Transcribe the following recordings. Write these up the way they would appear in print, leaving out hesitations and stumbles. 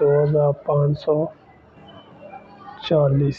2540،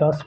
10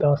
10